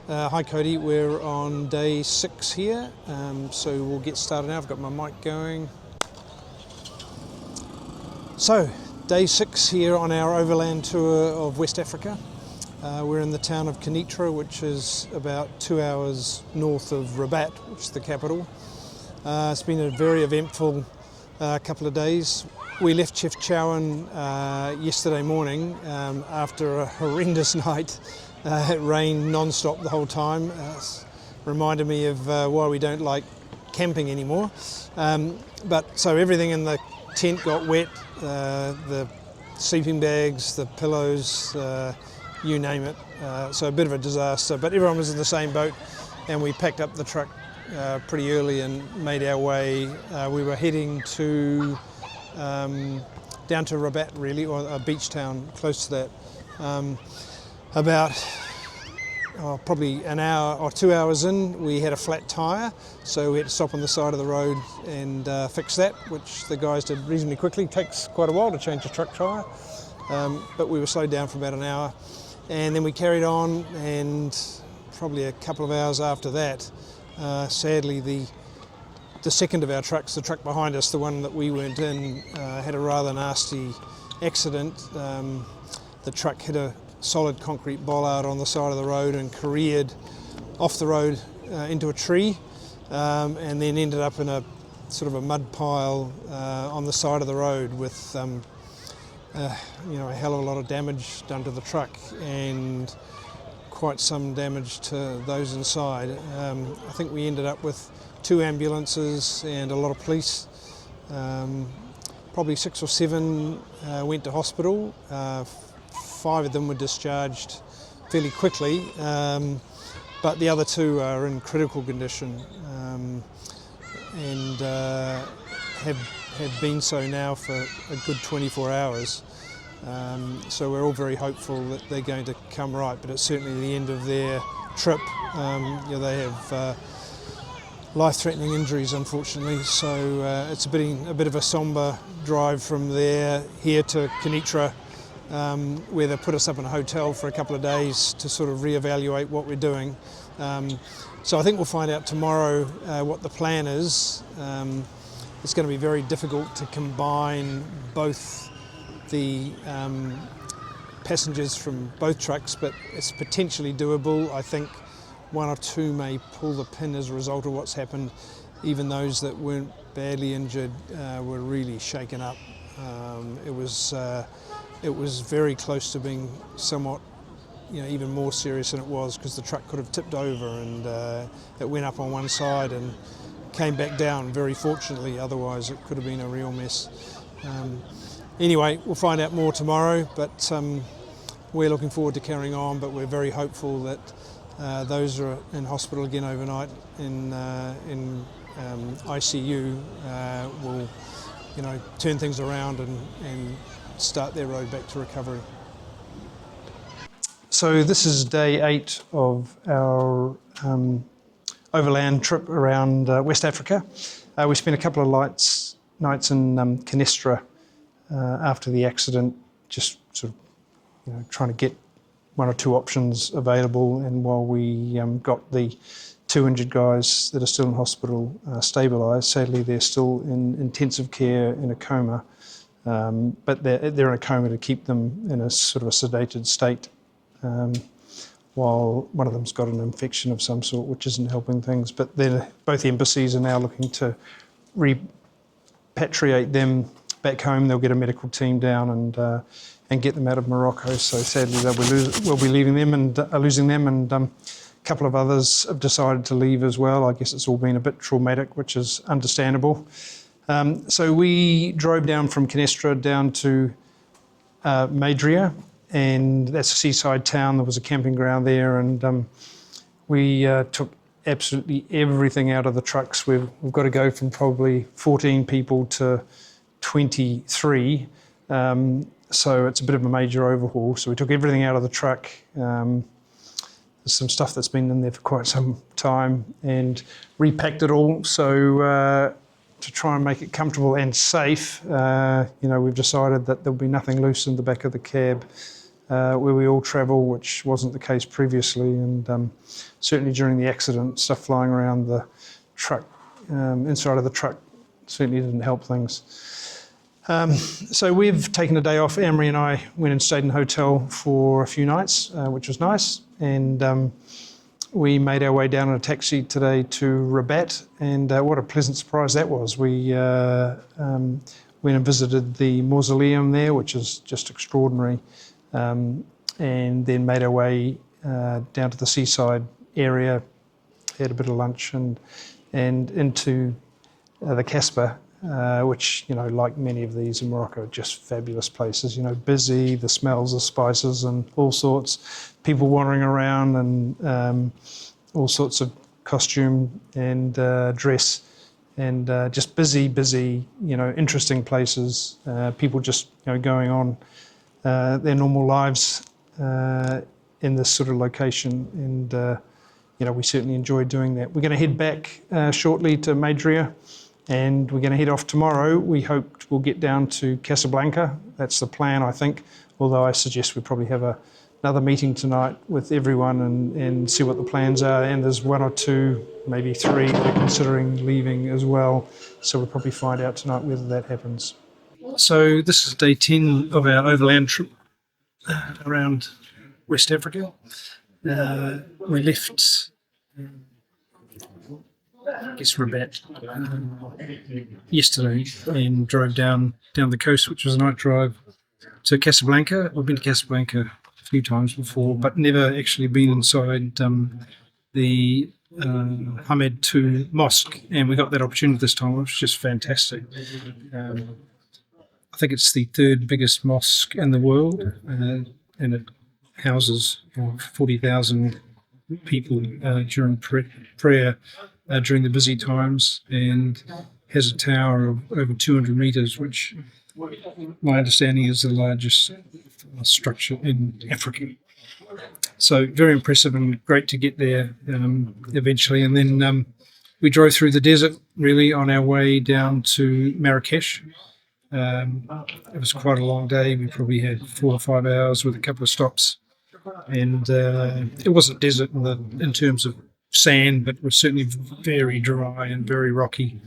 Hi Cody, we're on day 6 here, so we'll get started now. I've got my mic going. So, day 6 here on our overland tour of West Africa. We're in the town of Kenitra, which is about 2 hours north of Rabat, which is the capital. It's been a very eventful couple of days. We left Chefchaouen yesterday morning after a horrendous night. It rained non-stop the whole time. Reminded me of why we don't like camping anymore. So everything in the tent got wet, the sleeping bags, the pillows, you name it. So a bit of a disaster, but everyone was in the same boat, and we packed up the truck pretty early and made our way. We were heading to down to Rabat, really, or a beach town close to that. About probably an hour or 2 hours in, we had a flat tyre, so we had to stop on the side of the road and fix that, which the guys did reasonably quickly. It takes quite a while to change a truck tyre, but we were slowed down for about an hour, and then we carried on, and probably a couple of hours after that, sadly the second of our trucks, the truck behind us, the one that we weren't in, had a rather nasty accident. The truck hit a solid concrete bollard on the side of the road and careered off the road into a tree, and then ended up in a sort of a mud pile on the side of the road with a hell of a lot of damage done to the truck and quite some damage to those inside. I think we ended up with 2 ambulances and a lot of police. Probably 6 or 7 went to hospital. 5 of them were discharged fairly quickly, but the other 2 are in critical condition and have been so now for a good 24 hours. So we're all very hopeful that they're going to come right, but it's certainly the end of their trip. They have life-threatening injuries, unfortunately, so it's a bit of a sombre drive from there here to Kenitra, where they put us up in a hotel for a couple of days to sort of reevaluate what we're doing. So I think we'll find out tomorrow what the plan is. It's going to be very difficult to combine both the passengers from both trucks, but it's potentially doable. I think 1 or 2 may pull the pin as a result of what's happened. Even those that weren't badly injured were really shaken up. It was very close to being somewhat, even more serious than it was, because the truck could have tipped over and it went up on one side and came back down very fortunately, otherwise it could have been a real mess. Anyway, we'll find out more tomorrow, but we're looking forward to carrying on, but we're very hopeful that those who are in hospital again overnight in ICU will turn things around and start their road back to recovery. So this is day 8 of our overland trip around West Africa. We spent a couple of nights in Kenitra after the accident, just sort of trying to get 1 or 2 options available, and while we got the 2 injured guys that are still in hospital stabilised. Sadly, they're still in intensive care in a coma, but they're in a coma to keep them in a sort of a sedated state, while one of them's got an infection of some sort, which isn't helping things. But both embassies are now looking to repatriate them back home. They'll get a medical team down and get them out of Morocco. So sadly, we'll be leaving them and losing them, and a couple of others have decided to leave as well. I guess it's all been a bit traumatic, which is understandable. So we drove down from Kenitra down to Madria, and that's a seaside town. There was a camping ground there, and we took absolutely everything out of the trucks. We've got to go from probably 14 people to 23. So it's a bit of a major overhaul. So we took everything out of the truck. There's some stuff that's been in there for quite some time, and repacked it all. So to try and make it comfortable and safe, we've decided that there'll be nothing loose in the back of the cab. where we all travel, which wasn't the case previously, and certainly during the accident, stuff flying around the truck, inside of the truck, certainly didn't help things. So we've taken a day off. Amory and I went and stayed in a hotel for a few nights, which was nice, and we made our way down in a taxi today to Rabat, and what a pleasant surprise that was. We went and visited the mausoleum there, which is just extraordinary, and then made our way down to the seaside area, had a bit of lunch, and into the Casbah, which, you know, like many of these in Morocco, are just fabulous places. You know, busy, the smells of spices and all sorts, people wandering around, and all sorts of costume and dress, and just busy, you know, interesting places. People just, you know, going on their normal lives in this sort of location, and you know, we certainly enjoyed doing that. We're going to head back shortly to Madria, and we're going to head off tomorrow. We hope we'll get down to Casablanca. That's the plan, I think, although I suggest we probably have another meeting tonight with everyone and see what the plans are, and there's one or two, maybe three, that are considering leaving as well, so we'll probably find out tonight whether that happens. So this is day 10 of our overland trip around West Africa. We left, I guess, Rabat yesterday and drove down the coast, which was a night drive to Casablanca. We've been to Casablanca a few times before, but never actually been inside the Hamed II Mosque, and we got that opportunity this time, which was just fantastic. I think it's the third biggest mosque in the world, and it houses 40,000 people during prayer during the busy times, and has a tower of over 200 metres, which my understanding is the largest structure in Africa. So very impressive and great to get there eventually. And then we drove through the desert really on our way down to Marrakesh. It was quite a long day. We probably had 4 or 5 hours with a couple of stops, and it wasn't desert in terms of sand, but it was certainly very dry and very rocky.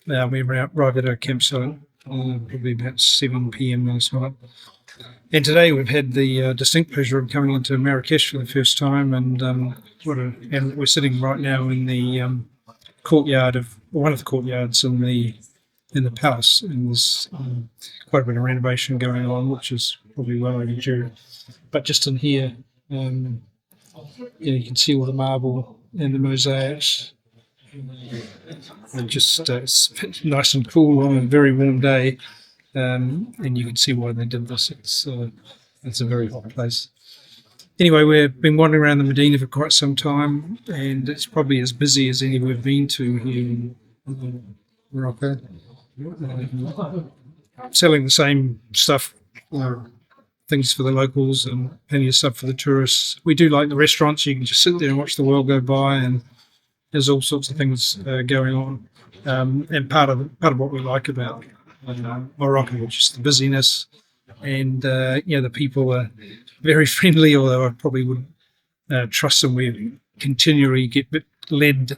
We arrived at our campsite probably about 7 p.m. last night. And today we've had the distinct pleasure of coming into Marrakesh for the first time, and we're sitting right now in the courtyard of one of the courtyards in the palace, and there's quite a bit of renovation going on, which is probably well overdue. But just in here, you can see all the marble and the mosaics. And just it's nice and cool on a very warm day, and you can see why they did this. It's a very hot place. Anyway, we've been wandering around the Medina for quite some time, and it's probably as busy as any we've been to here in Morocco. Selling the same stuff, things for the locals and plenty of stuff for the tourists. We do like the restaurants. You can just sit there and watch the world go by, and there's all sorts of things going on. And part of what we like about Morocco, which is the busyness, and the people are very friendly. Although I probably wouldn't trust them. We continually get led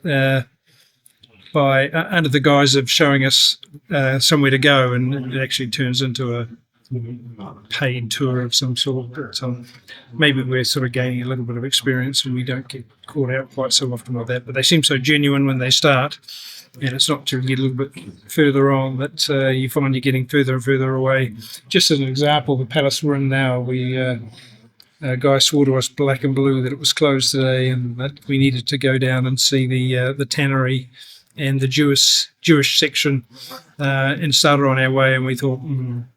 by under the guise of showing us somewhere to go, and it actually turns into a paid tour of some sort. But maybe we're sort of gaining a little bit of experience, and we don't get caught out quite so often with that. But they seem so genuine when they start, and it's not till you get a little bit further on that you find you're getting further and further away. Just as an example, the palace we're in now, a guy swore to us black and blue that it was closed today, and that we needed to go down and see the tannery and the Jewish section, and started on our way, and we thought,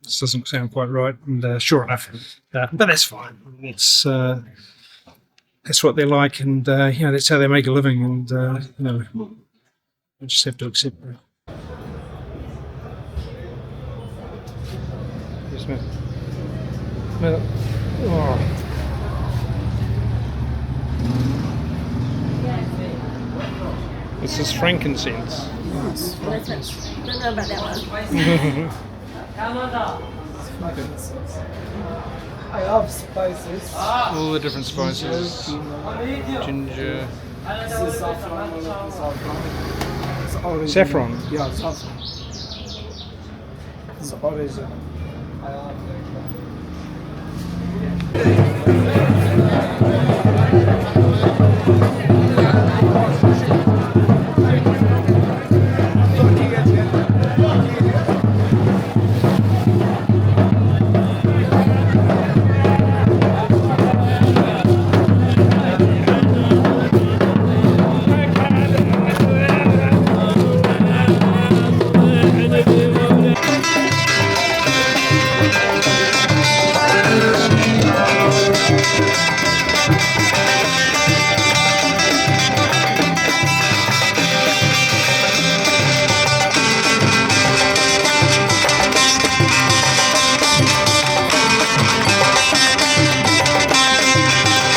this doesn't sound quite right, and sure enough, but that's fine. That's what they're like, and that's how they make a living, and we just have to accept that. Yes, ma'am. Oh. This is frankincense. Yes, don't know about that one. I love spices. All the different spices. Ginger. This is saffron. It's orange. Saffron? Yeah, saffron. It's orange. I love it.